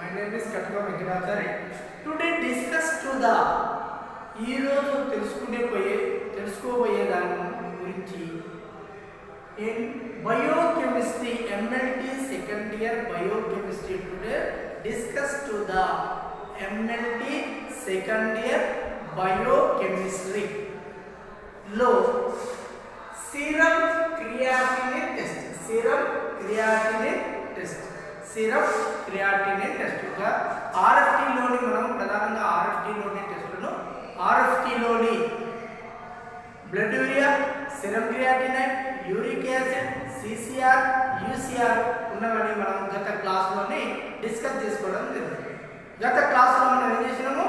My name is Katka Venkatachari. Today discuss to the ఈరోజు తెలుసుకోబోయే దాని గురించి in biochemistry MLT second year biochemistry today discuss to the MLT second year biochemistry లో serum creatinine test గా RFT లోని మనం ప్రధానంగా RFT లోని టెస్టులను RFT లోని blood urea, serum creatinine, uric acid, CCR, UCR ఉన్నవని మనం గత క్లాస్లోని డిస్కస్ చేసుకోవడం జరిగింది. గత క్లాస్లో మనం ఏం చేసినాము,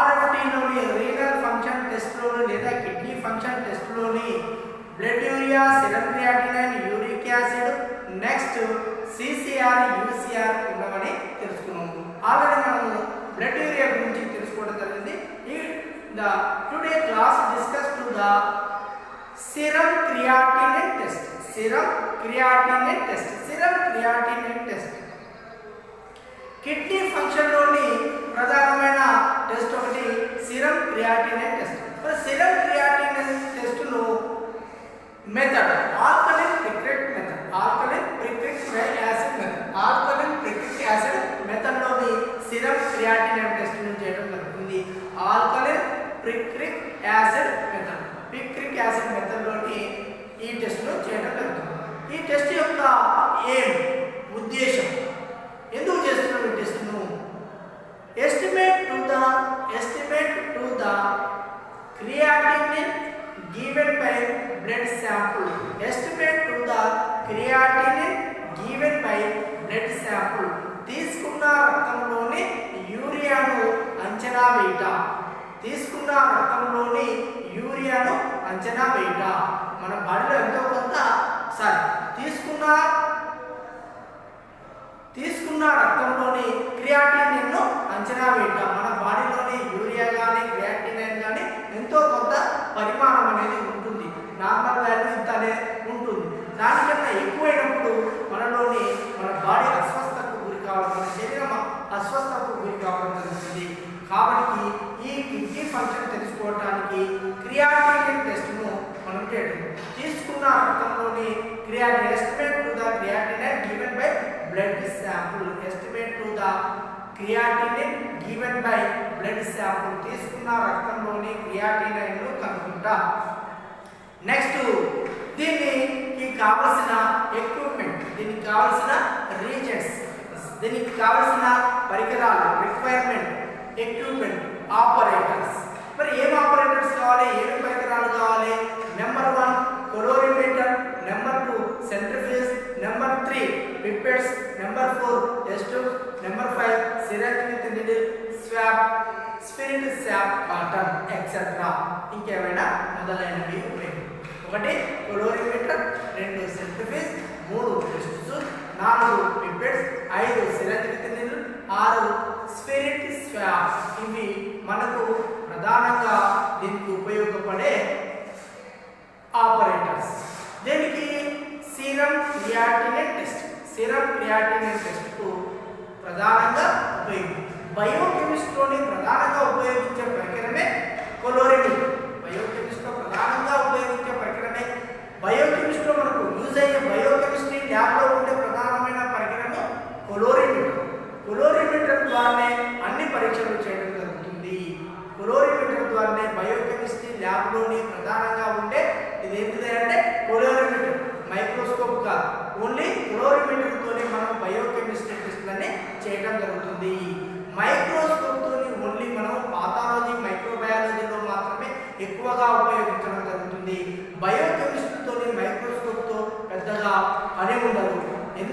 RFT లోని రీనల్ ఫంక్షన్ టెస్ట్లోని లేదా కిడ్నీ ఫంక్షన్ టెస్ట్లోని blood urea, serum creatinine, uric acid, next CCR, UCR ఉన్నవని తెలుసుకున్నాము. ఆల్రెడీ మనము బ్లడ్ యూరియా గురించి తెలుసుకోవడం జరిగింది. Today class discuss to the serum creatinine test. Kidney function లోని ప్రధానమైన టెస్ట్ ఒకటి serum creatinine test. మరి serum creatinine టెస్ట్ లో method alkaline picric acid method లోని serum creatinine టెస్ట్ ను చేయడం జరుగుతుంది. ఆల్కలైన్ పిక్రిక్ యాసిడ్ మెథడ్ లోని ఈ టెస్ట్ ను చేయడం జరుగుతుంది. ఈ టెస్ట్ యొక్క ఉద్దేశం, ఎందుకు చేస్తున్నాం ఈ టెస్ట్ ను? Estimate to the creatinine given by blood sample. తీసుకున్న రక్తంలోని యూరియాను అంచనా వేయట. మన బాడీలో ఎంతో కొంత తీసుకున్న రక్తంలోని క్రియాటినిన్ ను అంచనా వేయట. మన బాడీలోని యూరియా కానీ క్రియాటినిన్ కానీ ఎంతో కొంత పరిమాణం అనేది ఉంటుంది. నార్మల్ వాల్యూ ఇంతనే ఉంటుంది. దానికన్నా ఎక్కువైనప్పుడు మన బాడీ అస్వస్థతకు గురి కావడం, మన శరీరం అస్వస్థతకు గురి కావడం జరుగుతుంది. కాబట్టి ఈ కిడ్నీ ఫంక్షన్ తెలుసుకోవడానికి క్రియాటినిన్ టెస్ట్ ను మనం చేయడం. తీసుకున్న రక్తంలోని estimate to the creatinine given by blood sample. తీసుకున్న రక్తంలోని క్రియాటినిన్ ను కనుక్కుంటా. నెక్స్ట్ దీనికి కావలసిన ఎక్విప్మెంట్, దీనికి కావలసిన రీజెంట్స్, దీనికి కావలసిన పరికరాలు, రిక్వైర్మెంట్, ఎక్విప్మెంట్, ఆపరేటర్స్. మరి ఏం ఆపరేటర్స్ కావాలి, ఏమి పరికరాలు కావాలి? Number 1 colorimeter, number 2 centrifuge, number 3 pipettes, number 4 test tube, number 5 syringe with needle, swab, spirit swab, cotton etcetera. ఇంకేమైనా మొదలైనవి ఉన్నాయి. 1 colorimeter, 2 centrifuge, 3 test tube, 4 pipettes, 5 syringe with needle, 6 spirit swab. ఇవి మనకు ప్రధానంగా దీనికి ఉపయోగపడే ఆపరేటర్స్. దీనికి సీరం క్రియాటినిన్ టెస్ట్ కు ప్రధానంగా బయోకెమిస్ట్రీలోని ప్రధానంగా ఉపయోగించే పరికరమే కొలోరిమీటర్. బయోకెమిస్ట్రీలో మనకు యూజ్ అయ్యే బయోకెమిస్ట్రీ ల్యాబ్లో ఉండే ప్రధానమైన పరికరము కొలోరిమీటర్ ద్వారానే అన్ని పరీక్షలు చేయడం జరుగుతుంది. కొలోరిమీటర్ ద్వారానే బయోకెమిస్ట్రీ ల్యాబ్లోని ప్రధానంగా ఉండే ఇది ఏంటిదంటే కొలోరిమీటర్. మైక్రోస్కోప్ కాదు, ఓన్లీ కొలోరిమీటర్ తోనే మనం బయోకెమిస్ట్రీ టెస్ట్లనే చేయడం జరుగుతుంది. మైక్రోస్కోప్ తోని ఓన్లీ మనం పాథాలజీ, మైక్రోబయాలజీలో మాత్రమే ఎక్కువగా ఉపయోగించడం జరుగుతుంది. బయోకెమిస్ట్రీతోని మైక్రోస్కోప్తో పెద్దగా పని ఉండదు.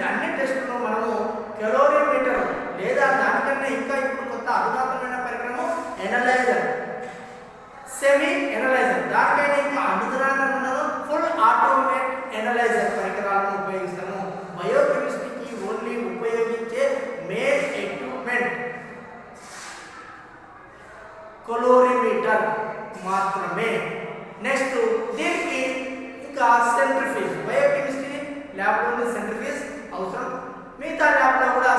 అన్ని టెస్టుల్లో మనము కొలోరిమీటర్ లేదా దానికన్నా ఇంకా ఇప్పుడు కొత్త అధునాతనమైన పరికరము సెమీ ఎనలైజర్, దానికైనా ఇంకా అధునాతనమైన ఫుల్ ఆటోమేట్ ఎనలైజర్ పరికరాలను ఉపయోగిస్తాము. బయోకెమిస్ట్రీకి ఓన్లీ ఉపయోగించే మెయిన్ ఎక్విప్మెంట్ కొలోరిమీటర్ మాత్రమే. నెక్స్ట్ దీనికి ఇంకా సెంట్రిఫ్యూజ్, బయోకెమిస్ట్రీ ల్యాబ్లో సెంట్రిఫ్యూజ్ అవసరం. మిగతా ల్యాబ్లో కూడా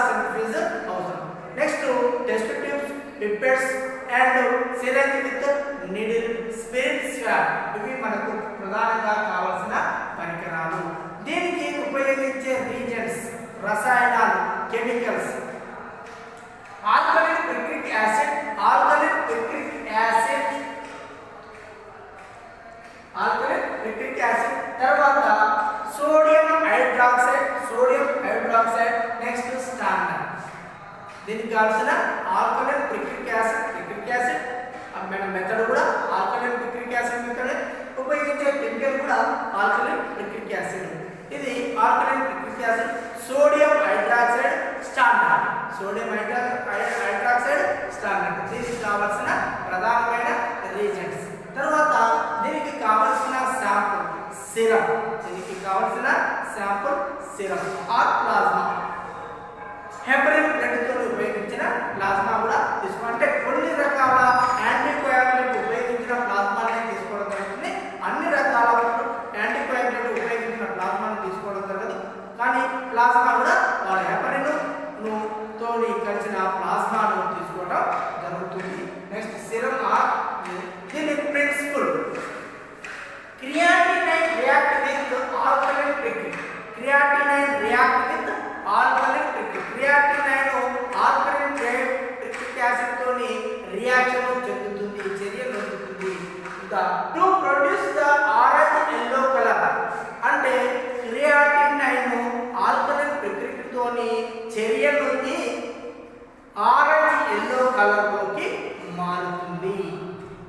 and syringe with needle, spirit swab. ఇవి మనకు ప్రధానంగా కావాల్సిన పరికరాలు. దీనికి ఉపయోగించే రీజెంట్స్, రసాయనాలు, chemicals, alkaline picric acid, alkaline picric acid, alkaline picric acid, తర్వాత sodium hydroxide, sodium hydroxide, next standard. దీనికి కావాల్సిన alkaline picric acid, picric acid method కూడా ఆల్కలిన్ పిక్రిక్ యాసిడ్ మెథడ్. ఉపయోగించే కెమికల్ కూడా ఆల్కలిన్ పిక్రిక్ యాసిడ్. ఇది alkaline picric acid, sodium hydroxide, standard, sodium hydroxide standard. దీనికి కావాల్సిన ప్రధానమైన రీజెంట్స్. తర్వాత దీనికి కావాల్సిన శాంపుల్ సిరం, దీనికి కావాల్సిన sample serum or plasma. Heparin బ్లడ్తో ఉపయోగించిన ప్లాజ్మా కూడా తీసుకోవాలి. అంటే కొన్ని రకాల యాంటీకోయాగులెంట్ ఉపయోగించిన ప్లాజ్మాని తీసుకోవడం జరుగుతుంది. అన్ని రకాల యాంటీకోయాగులెంట్ ఉపయోగించిన ప్లాజ్మాని తీసుకోవడం జరగదు. కానీ ప్లాజ్మా కూడా వాళ్ళ హెపరిన్ తోని కలిసిన ప్లాజ్మాను తీసుకోవడం జరుగుతుంది. నెక్స్ట్ సిరం ఆర్ దీని principle creatinine react with alkaline picric, creatinine react with alkaline picric. Creatinine alkaline picric acid తోని రియాక్షన్ చెందుతుంది, చర్య జరుగుతుంది. To produce the orange yellow colour. అంటే క్రియాటినైన్ ఆల్కలైన్ పిక్రిక్ తోని చర్య నుండి ఆరెంజ్ ఎల్లో కలర్ లోకి మారుతుంది.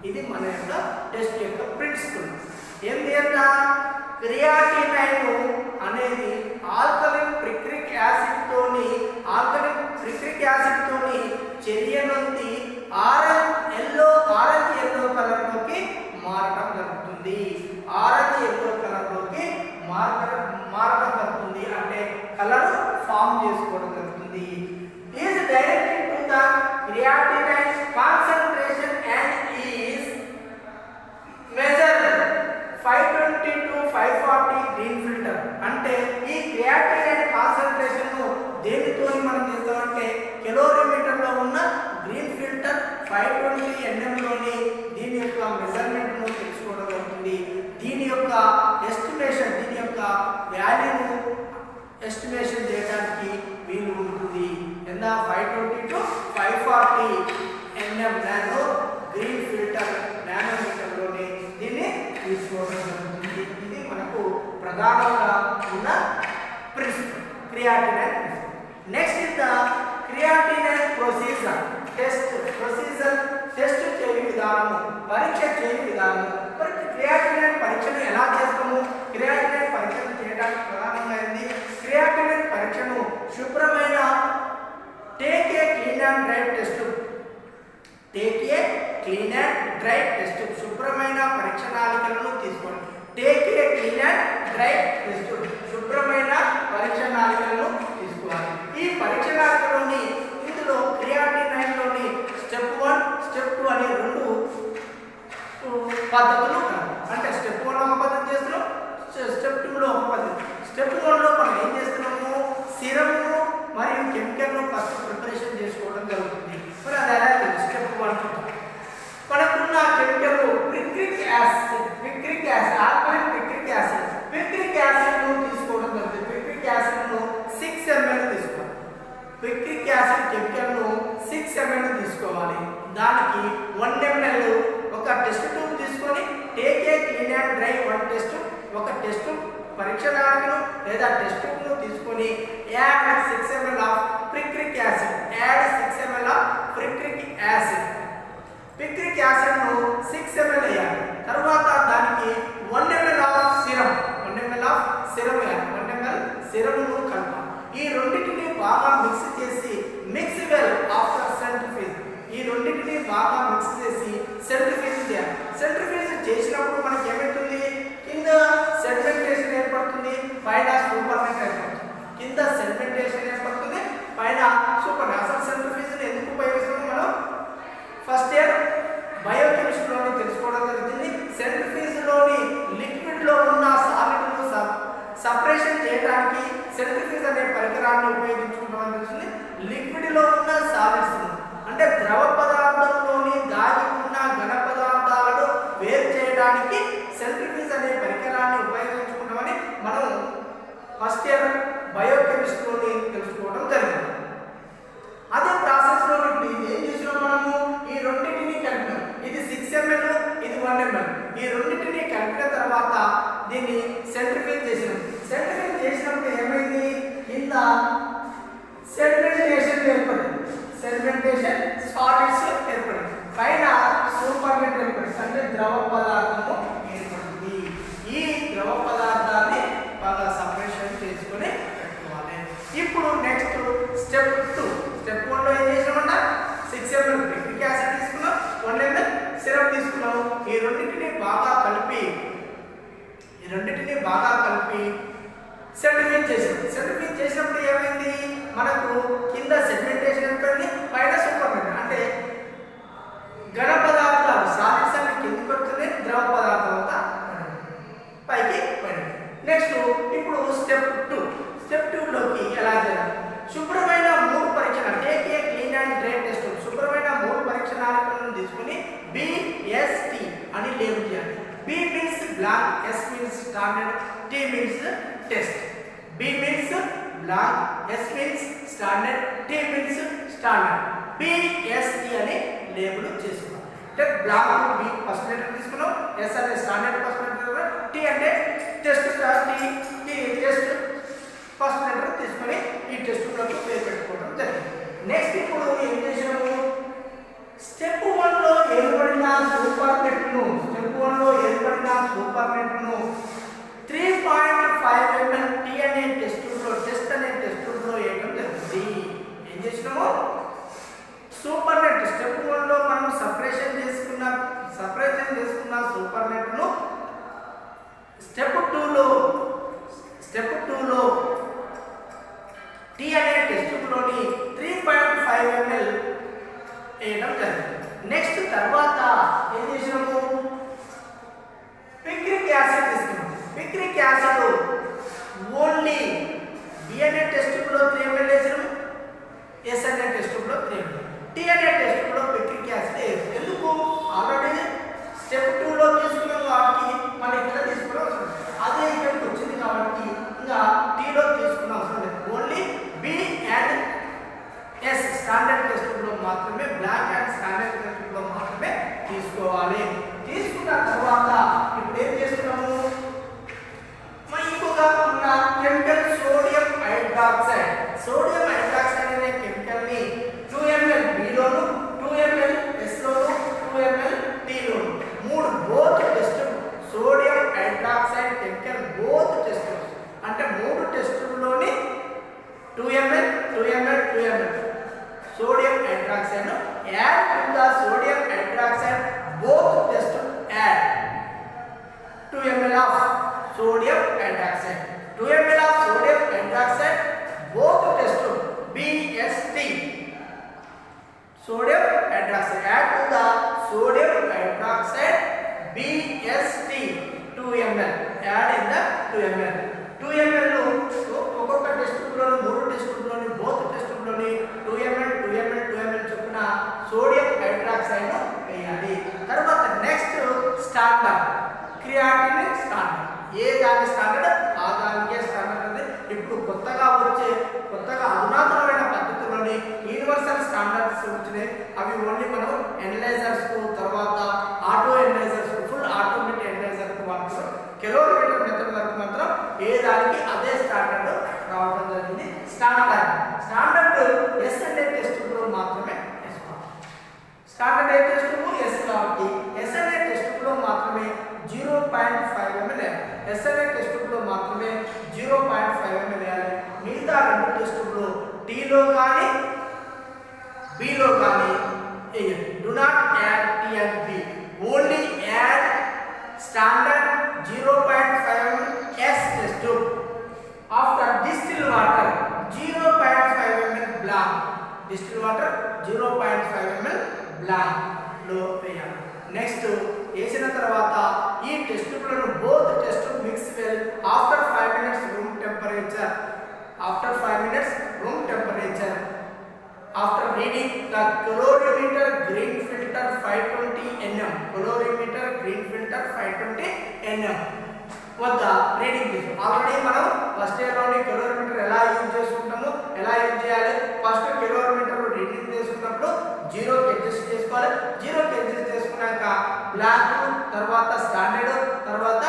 ఇది మన యొక్క టెస్ట్ యొక్క ప్రిన్సిపల్. ఏంటి అన్న క్రియాటినైన్ అనేది ఆల్కలిన్ పిక్రిక్ యాసిడ్ తోని, ఆల్కలిన్ పిక్రిక్ యాసిడ్ తోని చర్య నుండి ఆరెంజ్ ఎల్లో కలర్ లోకి మారడం జరుగుతుంది. ఆరెంజ్ ఎల్లో కలర్ లోకి మారడం జరుగుతుంది. అంటే కలర్ ఫామ్ చేసుకోవడం జరుగుతుంది. Is directed to the creatinine concentration and is measured 520 to 540 green filter. అంటే ఈ క్రియాటినైన్ కాన్సంట్రేషన్ ను దేనితో మనం చేస్తామంటే కిలోమీటర్ లో ఉన్న గ్రీన్ ఫిల్టర్ 520 nm లోని దీని యొక్క మెజర్మెంట్ ను తెలుసుకోవడం జరుగుతుంది. దీని యొక్క ఎస్టిమేషన్, దీని యొక్క వాల్యూను ఎస్టిమేషన్ చేయడానికి వీలు ఉంటుంది. ఎంత 520 to 540 nm nano green filter nanometre లోని దీన్ని తీసుకోవడం జరుగుతుంది. ఇది మనకు ప్రధానంగా ఉన్న principle creatinine. Next is the creatinine procedure test. Procedure test చేయు విధానము, పరీక్ష చేయు విధానము. మరి క్రియాటినైన్ పరీక్షను ఎలా చేస్తాము? క్రియాటినైన్ పరీక్షను చేయడానికి ప్రధానంగా ఏంది? క్రియాటినైన్ పరీక్షను శుభ్రమైన take a clean and dry test, take a clean and dry test, శుభ్రమైన పరీక్ష నాళికలను తీసుకోండి. Take a clean and dry test, శుభ్రమైన పరీక్ష నాళికలను తీసుకోవాలి. ఈ పరీక్ష నాళికలోని ఇందులో క్రియాటినైన్ లోని స్టెప్ 1, స్టెప్ 2 అనే రెండు పద్ధతులు. అంటే స్టెప్ 1 ఒక పద్ధతి చేస్తున్నాం, స్టెప్ 2 లో ఒక పద్ధతి. స్టెప్ 1 లో మనం ఏం చేస్తున్నాము? సిరము మరియు కెమికల్ను ఫస్ట్ ప్రిపరేషన్ చేసుకోవడం జరుగుతుంది. మరి అది ఎలా? స్టెప్ 1 మనకున్న chemical picric acid, alkaline picric acid, picric acid ను తీసుకోవడం జరుగుతుంది. పిక్రిక్ యాసిడ్ ను 6 ml తీసుకోవాలి. పిక్రిక్ యాసిడ్ కెమికల్ ను 6 ml తీసుకోవాలి. దానికి 1 ml ఒక టెస్ట్ ట్యూబ్ తీసుకొని take a clean and dry 1 test, ఒక టెస్ట్ పరీక్ష నాళికను లేదా టెస్ట్ ట్యూబ్ ను తీసుకొని add 6 ml of picric acid, add 6 ml of picric acid. Picric acid ను 6 ml వేయాలి. తర్వాత దానికి 1 ml of serum, 1 ml of serum వేయాలి. 1 ml సిరమును కలపాలి. ఈ రెండింటిని బాగా మిక్స్ చేసి మిక్స్ వెల్ ఆఫ్టర్ సెంట్రిఫ్యూజ్, ఈ రెండింటిని బాగా మిక్స్ చేసి సెంట్రిఫ్యూజ్ చేయాలి. సెంట్రిఫ్యూజ్ చేసినప్పుడు మనకి ఏమవుతుంది? కింద సెడిమెంటేషన్ ఏర్పడుతుంది, పైన సూపర్నెట్ ఏర్పడుతుంది. కింద సెడిమెంటేషన్ ఏర్పడుతుంది, పైన సూపర్నెట్. అసలు సెంట్రిఫ్యూజ్ ఎందుకు ఉపయోగిస్తాము మనం ఫస్ట్ ఇయర్ బయోకెమిస్ట్రీలోని తెలుసుకోవడం జరుగుతుంది. సెంట్రిఫ్యూజ్లోని లిక్విడ్లో ఉన్న సాలిడ్ను సపరేషన్ చేయడానికి సెంట్రిఫ్యూజ్ అనే పరికరాన్ని ఉపయోగించుకోవడం జరుగుతుంది. లిక్విడ్లో ఉన్న సాలిడ్స్ అంటే ద్రవ పదార్థంలోని సాలిడ్స్ ఏర్పడింది, పైన సూపర్నెట్ ఏర్పడింది అంటే ద్రవ పదార్థము ఏర్పడింది. ఈ ద్రవ పదార్థాన్ని బాగా సపరేషన్ చేసుకొని పెట్టుకోవాలి. ఇప్పుడు నెక్స్ట్ స్టెప్ 2. స్టెప్ 1 లో ఏం చేసామంట 6 ml పిక్రిక్ యాసిడ్ తీసుకున్నాం, 1 ml సిరప్ తీసుకున్నాం. ఈ రెండింటిని బాగా కలిపి సెడిమెంట్ చేసాం. సెడిమెంట్ చేసినప్పుడు ఏమైంది, మనకు కింద సెడిమెంటేషన్ అయిపోయింది, పైన సూపర్నెట్ అంటే ఘన పదార్థాలు సాలిడ్స్ అన్ని కిందికి వస్తున్నాయి, ద్రవ పదార్థం అంతా పైకి పడింది. నెక్స్ట్ ఇప్పుడు స్టెప్ 2. స్టెప్ 2 లోకి ఎలా చేయాలి, శుభ్రమైన 3 పరీక్షలు take a clean and dry test. శుభ్రమైన 3 పరీక్ష నాళికలను తీసుకుని BST అని లేబుల్ చేయాలి. B means blank, S means standard, T means test. B means blank, S means standard, T means standard. BST అని లేబుల్ చేసుకున్నాం. అంటే బ్లాంక్ B ఫస్ట్ లెటర్ తీసుకున్నాం, S అంటే స్టాండర్డ్ ఫస్ట్ లెటర్, T అంటే test test first letter తీసుకొని ఈ test లోకి పేరు పెట్టుకోవడం జరిగింది. నెక్స్ట్ ఇప్పుడు ఏం చేసాము, స్టెప్ 1 లో ఏర్పడిన సూపర్నెట్ను 3.5 ml T అనే టెస్ట్ అనే టెస్ట్ లో వేయడం జరుగుతుంది. ఏం చేసినాము, సూపర్నెట్ స్టెప్ 1 లో మనం సపరేషన్ చేసుకున్న సూపర్నెట్ను స్టెప్ 2 లో T అనే టెస్ట్ లోని 3.5 ml వేయడం జరిగింది. నెక్స్ట్ తర్వాత ఏం చేసినాము, పిక్రిక్ యాసిడ్ తీసుకున్నాం. పిక్రిక్ యాసిడ్ ఓన్లీ B అనే టెస్ట్ లో 3 ml వేసినాము, S అనే టెస్ట్ లో 3 ml, T అనే టెస్ట్ లో పిక్రిక్ యాసిడ్ వేసాం. ఎందుకు, ఆల్రెడీ స్టెప్ 2 లో తీసుకున్నాం కాబట్టి మనం ఇక్కడ తీసుకున్నాం అవసరం లేదు, అదే ఇక్కడికి వచ్చింది కాబట్టి ఇంకా T లో తీసుకున్న అవసరం లేదు. Only B and S standard test లో మాత్రమే, బ్లాక్ అండ్ స్టాండర్డ్ టెస్ట్ లో మాత్రమే తీసుకోవాలి. తీసుకున్న తర్వాత ఇప్పుడు ఏం చేస్తున్నాము, ఇంకొక ఉన్న chemical sodium hydroxide. Sodium hydroxide అనే కెమికల్ ని 2 ml B లోను, 2 ml S లోను, 2 ml T లోను 3 both test sodium hydroxide chemical both test అంటే 3 టెస్టుల్లోని 2 ml sodium hydroxide add to the sodium hydroxide both test add 2 ml of sodium hydroxide, 2 ml of sodium hydroxide both test BST sodium hydroxide add to the sodium hydroxide BST 2 ml add in the 2 ml లో ఒక్కొక్క test లోని 3 test లోని both test లోని 2 ml చొప్పున sodium hydroxide ను వేయాలి. తర్వాత next standard creatinine standard. ఏ దాని స్టాండర్డ్ ఆ దానికే స్టాండర్డ్ ఉంది. ఇప్పుడు కొత్తగా అధునాతనమైన పద్ధతుల్లోని యూనివర్సల్ స్టాండర్డ్స్ వచ్చినాయి. అవి ఓన్లీ మనం ఎనలైజర్స్ కు, తర్వాత ఆటో ఎనలైజర్స్ కు, ఫుల్ ఆటోమేటిక్ ఎనలైజర్ కు వాడుతున్నాం. కిలోమీటర్ మెథడ్ వరకు మాత్రం ఏ దానికి అదే స్టాండర్డ్ రావడం జరిగింది. స్టాండర్డ్ ఎస్ అనే టెస్ట్ లో మాత్రమే వేసుకోవాలి. స్టాండర్డ్ ఏ టెస్ట్ ఎస్ కాబట్టి ఎస్ అనే టెస్ట్ లో మాత్రమే 0.5 ml ఎస్ అనే టెస్ట్ లో మాత్రమే 0.5 ml వేయాలి. మిగతా 2 టెస్టుల్లో T లో కానీ B లో కానీ వేయండి. Do not add T and B, only add standard 0.5 ml S test tube. After distilled water 0.5 ml blanc, distilled water 0.5 ml blanc లో వేయాలి. నెక్స్ట్ వేసిన తర్వాత ఈ టెస్ట్ ట్యూబ్లను both test tube mix well after 5 minutes room temperature. After reading the colorimeter green filter 520 nm, colorimeter green filter 520 nm వద్ద reading తీసుకో. Already మనం first year లోని కిలోమీటర్ ఎలా యూజ్ చేసుకుంటామో ఎలా యూజ్ చేయాలి. ఫస్ట్ కిలోమీటర్ రీడింగ్ చేసుకున్నప్పుడు 0 కి అడ్జస్ట్ చేసుకోవాలి. 0 కి అడ్జస్ట్ చేసుకున్నాక బ్లాక్, తర్వాత స్టాండర్డ్, తర్వాత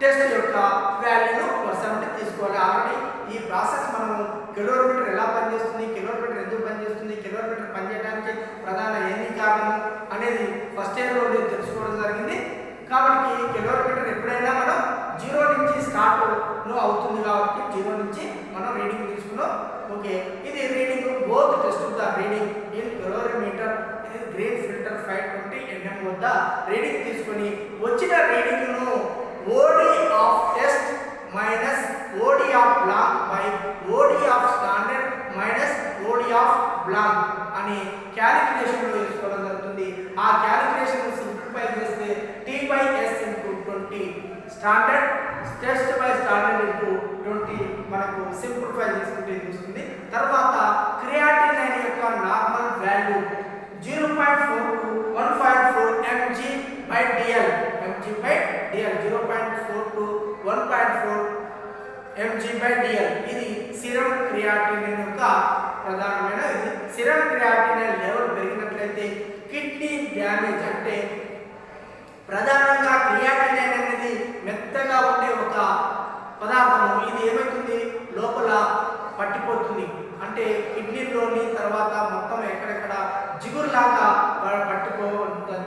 టెస్ట్ యొక్క వాల్యూను పర్సెంట్ తీసుకోవాలి. ఆల్రెడీ ఈ ప్రాసెస్ మనము కిలోమీటర్ ఎలా పనిచేస్తుంది, కిలోమీటర్ ఎందుకు పనిచేస్తుంది, కిలోమీటర్ పనిచేయడానికి ప్రధాన the reading in colorimeter green filter 520 nm వద్ద రీడింగ్ తీసుకొని వచ్చిన రీడింగ్ను OD of test minus OD of blank by OD of standard minus OD of blank అని క్యాలిక్యులేషన్లో వేసుకోవడం జరుగుతుంది. ఆ క్యాలిక్యులేషన్ సింప్లిఫై చేస్తే T/S × 20 standard test by standard × 20 మనకు సింప్లిఫై చేసుకుంటే వస్తుంది. తర్వాత క్రియాటినైన్ యొక్క normal value 0.4 to 1.4 mg/dl 0.4 to 1.4 mg/dl ఇది సిరం క్రియాటినైన్ యొక్క ప్రధానమైన ఇది. సిరం క్రియాటినైన్ లెవెల్ పెరిగినట్లయితే కిడ్నీ డ్యామేజ్ అంటే ప్రధానంగా క్రియాటినైన్ అనేది మెత్తగా ఉండే ఒక పదార్థము. ఇది ఏమవుతుంది లోపల పట్టిపోతుంది అంటే కిడ్నీలోని తర్వాత మొత్తం ఎక్కడెక్కడ జిగురులాగా పట్టిపో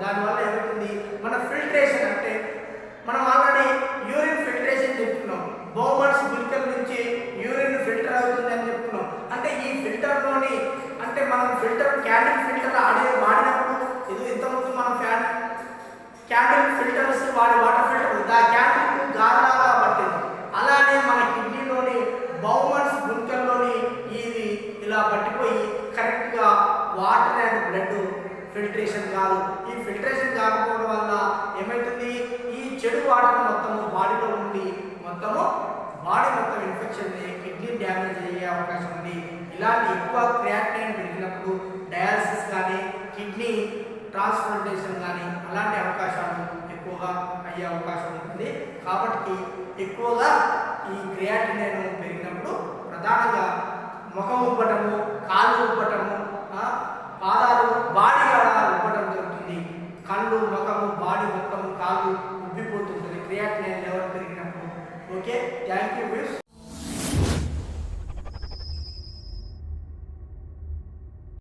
దానివల్ల ఏమవుతుంది మన ఫిల్ట్రేషన్ అంటే మనం ఆల్రెడీ యూరిన్ ఫిల్ట్రేషన్ చెప్తున్నాం. బౌమన్స్ గుళికల నుంచి యూరిన్ ఫిల్టర్ అవుతుంది అని చెప్తున్నాం. అంటే ఈ ఫిల్టర్లోని అంటే మనం ఫిల్టర్ క్యాండిల్ ఫిల్టర్ వాడినప్పుడు ఇది ఇంతకుముందు మనం క్యాండిల్ ఫిల్టర్స్ వాటర్ ఫిల్టర్ ఆ క్యాండిల్కు గాలాగా పట్టింది. అలానే మన కిడ్నీలోని బౌమన్స్ గుళికల్లోని ఇది ఇలా పట్టిపోయి కరెక్ట్గా వాటర్ అండ్ బ్లడ్ ఫిల్ట్రేషన్ కాదు. ఈ ఫిల్ట్రేషన్ కాకపోవడం వల్ల ఏమవుతుంది ఈ చెడు వాటర్ మొత్తము బాడీలో ఉండి బాడీ మొత్తం ఇన్ఫెక్షన్ కిడ్నీ డ్యామేజ్ అయ్యే అవకాశం ఉంది. ఇలాంటి ఎక్కువ క్రియాటినైన్ పెరిగినప్పుడు డయాలసిస్ కానీ కిడ్నీ ట్రాన్స్ప్లాంటేషన్ కానీ అలాంటి అవకాశాలు ఎక్కువగా అయ్యే అవకాశం ఉంటుంది. కాబట్టి ఎక్కువగా ఈ క్రియాటినైన్ పెరిగినప్పుడు ప్రధానంగా ముఖం ఉబ్బటము